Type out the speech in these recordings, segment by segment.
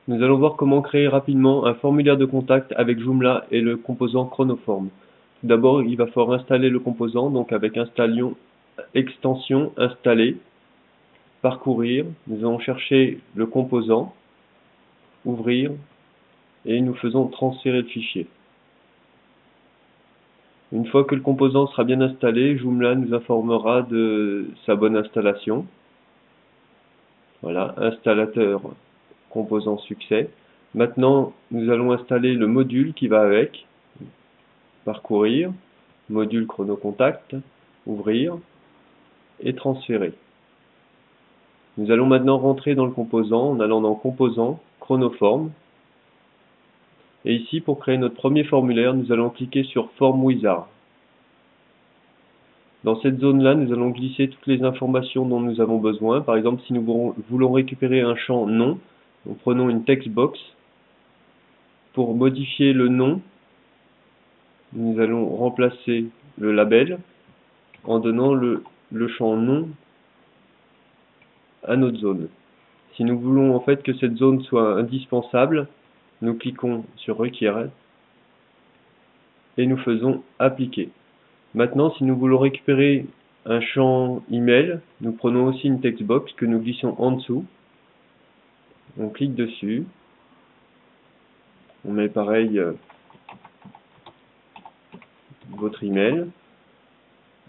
Nous allons voir comment créer rapidement un formulaire de contact avec Joomla et le composant Chronoform. Tout d'abord, il va falloir installer le composant, donc avec extension installer, parcourir, nous allons chercher le composant, ouvrir, et nous faisons transférer le fichier. Une fois que le composant sera bien installé, Joomla nous informera de sa bonne installation. Voilà, installateur composant succès. Maintenant, nous allons installer le module qui va avec. Parcourir, module chronocontact, ouvrir et transférer. Nous allons maintenant rentrer dans le composant en allant dans composant, chronoform. Et ici, pour créer notre premier formulaire, nous allons cliquer sur Form Wizard. Dans cette zone-là, nous allons glisser toutes les informations dont nous avons besoin. Par exemple, si nous voulons récupérer un champ nom, nous prenons une textbox. Pour modifier le nom, nous allons remplacer le label en donnant le champ nom à notre zone. Si nous voulons en fait que cette zone soit indispensable, nous cliquons sur Requiert et nous faisons Appliquer. Maintenant, si nous voulons récupérer un champ email, nous prenons aussi une textbox que nous glissons en dessous. On clique dessus. On met pareil votre email.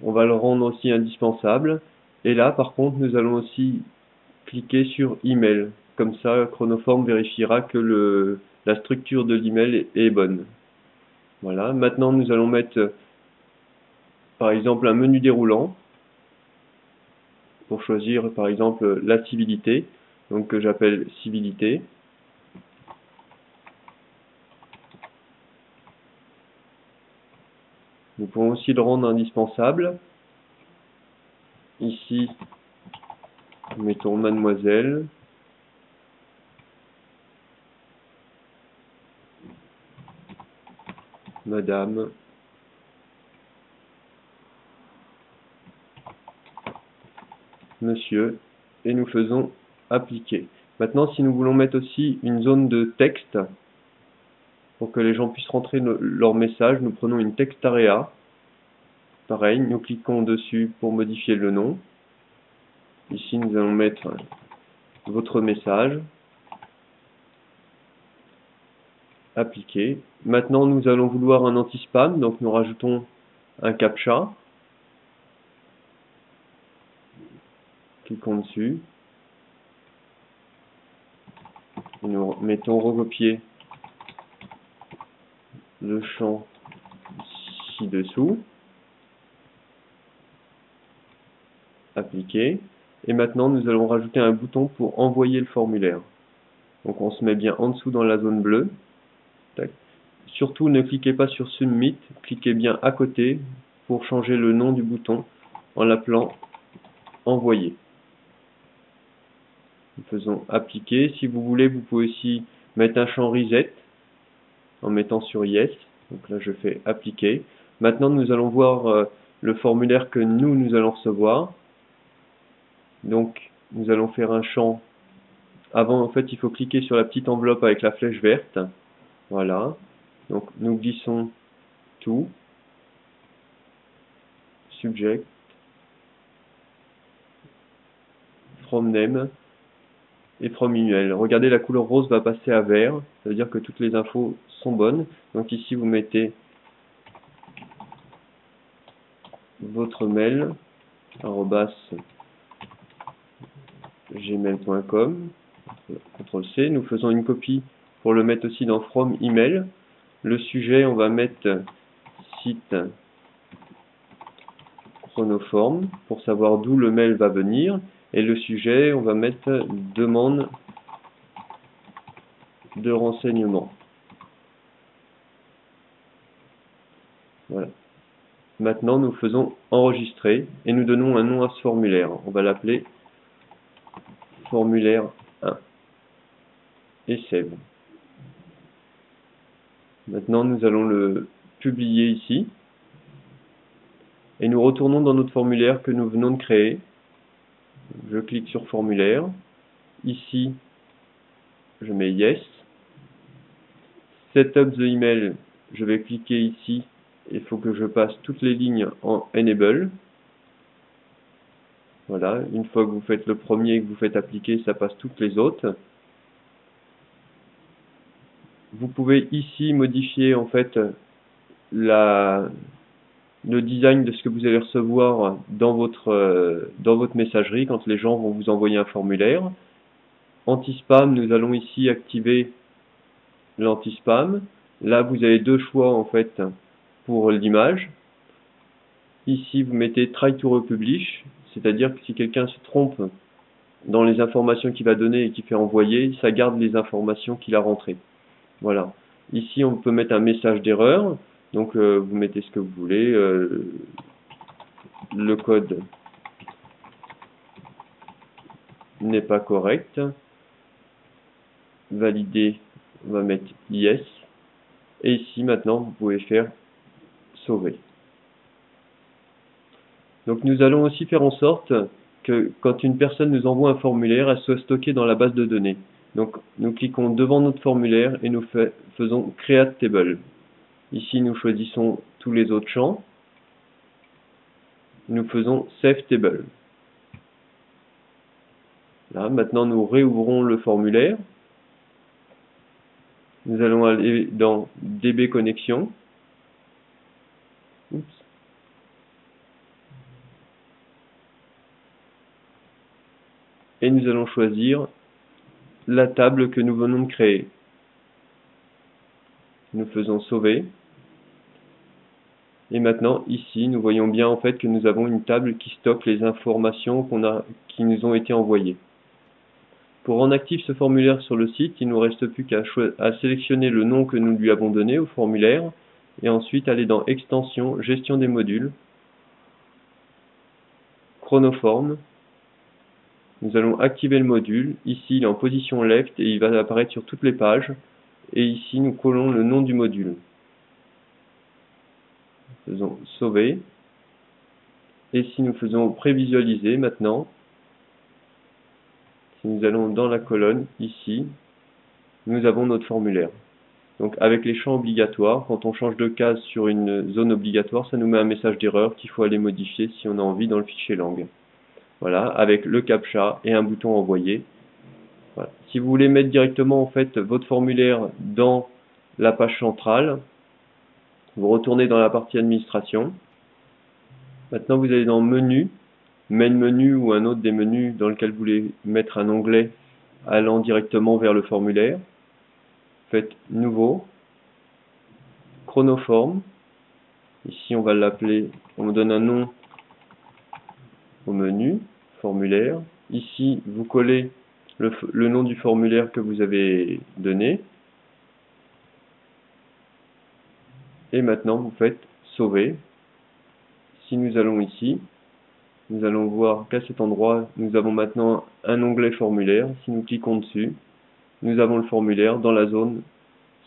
On va le rendre aussi indispensable. Et là, par contre, nous allons aussi cliquer sur email. Comme ça, Chronoform vérifiera que la structure de l'email est bonne. Voilà. Maintenant, nous allons mettre, par exemple, un menu déroulant pour choisir, par exemple, la civilité. Donc, que j'appelle civilité. Nous pouvons aussi le rendre indispensable. Ici, mettons mademoiselle. Madame. Monsieur. Et nous faisons appliquer. Maintenant, si nous voulons mettre aussi une zone de texte, pour que les gens puissent rentrer leur message, nous prenons une text area. Pareil, nous cliquons dessus pour modifier le nom. Ici, nous allons mettre votre message. Appliquer. Maintenant, nous allons vouloir un anti-spam, donc nous rajoutons un captcha. Cliquons dessus. Et nous mettons recopier le champ ci-dessous. Appliquer. Et maintenant, nous allons rajouter un bouton pour envoyer le formulaire. Donc, on se met bien en dessous dans la zone bleue. Tac. Surtout, ne cliquez pas sur Submit, cliquez bien à côté pour changer le nom du bouton en l'appelant Envoyer. Nous faisons Appliquer. Si vous voulez, vous pouvez aussi mettre un champ Reset en mettant sur Yes. Donc là, je fais Appliquer. Maintenant, nous allons voir le formulaire que nous allons recevoir. Donc, nous allons faire un champ. Avant, en fait, il faut cliquer sur la petite enveloppe avec la flèche verte. Voilà. Donc, nous glissons tout. Subject. From name. Et from email. Regardez, la couleur rose va passer à vert. Ça veut dire que toutes les infos sont bonnes. Donc, ici, vous mettez votre mail, @gmail.com. CTRL-C. Nous faisons une copie pour le mettre aussi dans From Email. Le sujet, on va mettre site Chronoform pour savoir d'où le mail va venir. Et le sujet, on va mettre demande de renseignement. Voilà. Maintenant, nous faisons enregistrer et nous donnons un nom à ce formulaire. On va l'appeler formulaire 1 et save. Maintenant, nous allons le publier ici et nous retournons dans notre formulaire que nous venons de créer. Je clique sur formulaire. Ici, je mets Yes. Setup the email, je vais cliquer ici, il faut que je passe toutes les lignes en Enable. Voilà, une fois que vous faites le premier et que vous faites appliquer, ça passe toutes les autres. Vous pouvez ici modifier en fait le design de ce que vous allez recevoir dans votre messagerie quand les gens vont vous envoyer un formulaire. Anti-spam, nous allons ici activer l'anti-spam. Là, vous avez deux choix en fait pour l'image. Ici, vous mettez Try to republish, c'est-à-dire que si quelqu'un se trompe dans les informations qu'il va donner et qu'il fait envoyer, ça garde les informations qu'il a rentrées. Voilà. Ici, on peut mettre un message d'erreur. Donc, vous mettez ce que vous voulez. Le code n'est pas correct. Valider, on va mettre Yes. Et ici, maintenant, vous pouvez faire sauver. Donc, nous allons aussi faire en sorte que quand une personne nous envoie un formulaire, elle soit stockée dans la base de données. Donc, nous cliquons devant notre formulaire et nous faisons Create Table. Ici, nous choisissons tous les autres champs. Nous faisons Save Table. Là, maintenant, nous réouvrons le formulaire. Nous allons aller dans DB Connexion. Oups. Et nous allons choisir la table que nous venons de créer. Nous faisons sauver. Et maintenant, ici, nous voyons bien en fait que nous avons une table qui stocke les informations qui nous ont été envoyées. Pour rendre actif ce formulaire sur le site, il ne nous reste plus qu'à sélectionner le nom que nous lui avons donné au formulaire et ensuite aller dans Extension, Gestion des modules, Chronoform. Nous allons activer le module. Ici, il est en position left et il va apparaître sur toutes les pages. Et ici, nous collons le nom du module. Faisons sauver. Et si nous faisons prévisualiser maintenant, si nous allons dans la colonne, ici, nous avons notre formulaire. Donc avec les champs obligatoires, quand on change de case sur une zone obligatoire, ça nous met un message d'erreur qu'il faut aller modifier si on a envie dans le fichier langue. Voilà, avec le captcha et un bouton envoyer. Voilà. Si vous voulez mettre directement en fait votre formulaire dans la page centrale, vous retournez dans la partie administration. Maintenant vous allez dans menu, main menu ou un autre des menus dans lequel vous voulez mettre un onglet allant directement vers le formulaire. Faites nouveau, chronoform. Ici on va l'appeler, on me donne un nom au menu, formulaire. Ici vous collez le nom du formulaire que vous avez donné. Et maintenant vous faites sauver. Si nous allons ici, nous allons voir qu'à cet endroit, nous avons maintenant un onglet formulaire. Si nous cliquons dessus, nous avons le formulaire dans la zone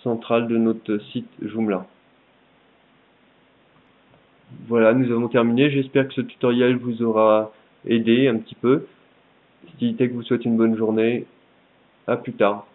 centrale de notre site Joomla. Voilà, nous avons terminé. J'espère que ce tutoriel vous aura aidé un petit peu. Stilitech vous souhaite une bonne journée. À plus tard.